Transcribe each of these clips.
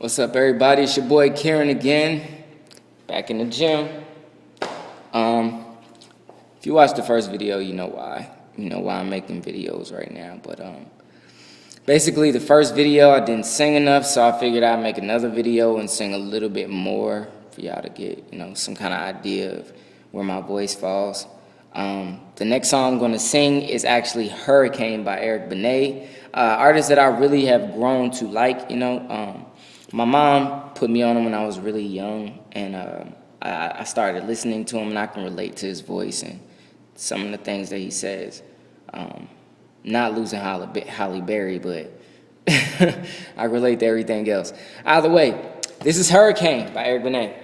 What's up, everybody? It's your boy Kieran again, back in the gym. If you watched the first video, you know why. You know why I'm making videos right now. But basically, the first video I didn't sing enough, so I figured I'd make another video and sing a little bit more for y'all to get, some kind of idea of where my voice falls. The next song I'm going to sing is actually Hurricane by Eric Benet, artist that I really have grown to like, My mom put me on him when I was really young, and I started listening to him, and I can relate to his voice and some of the things that he says. Not losing Halle Berry, but I relate to everything else. Either way, this is Hurricane by Eric Benet.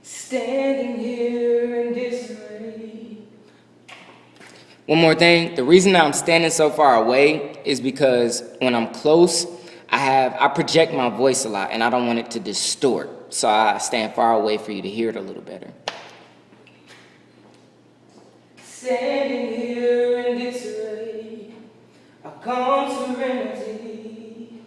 Standing here in disarray. One more thing, the reason I'm standing so far away is because when I'm close, I project my voice a lot, and I don't want it to distort, so I stand far away for you to hear it a little better. Standing here in disarray, a calm serenity.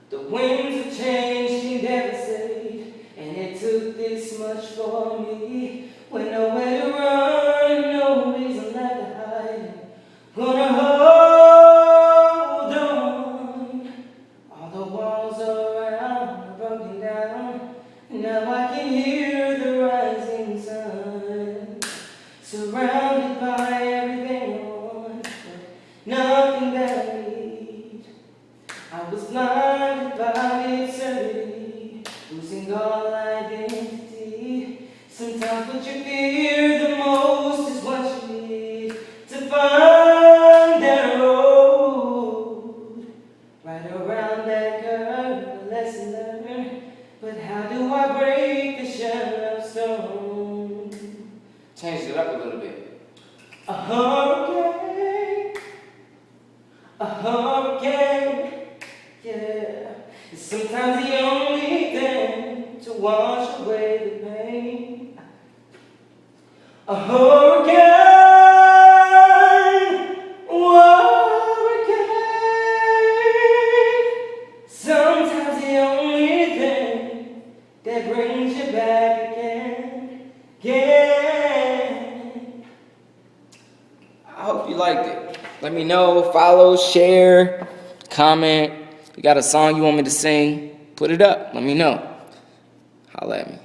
The winds of change can devastate, and it took this much for me. When nowhere to run, no reason left to hide. Gonna hold on. All the walls around are broken down. Now I can hear the rising sun. Surrounded by everything I want, but nothing that I need. I was blinded by the absurdity, losing all identity. Sometimes what you fear the most is what you need to find that road. Right around that curve, a lesson learned. But how do I break the shell of stone? Changed it up a little bit. A hurricane, yeah. It's sometimes the only thing to wash away the pain. A hurricane, sometimes the only thing that brings you back again. I hope you liked it. Let me know, follow, share, comment. You got a song you want me to sing, put it up. Let me know. Holla at me.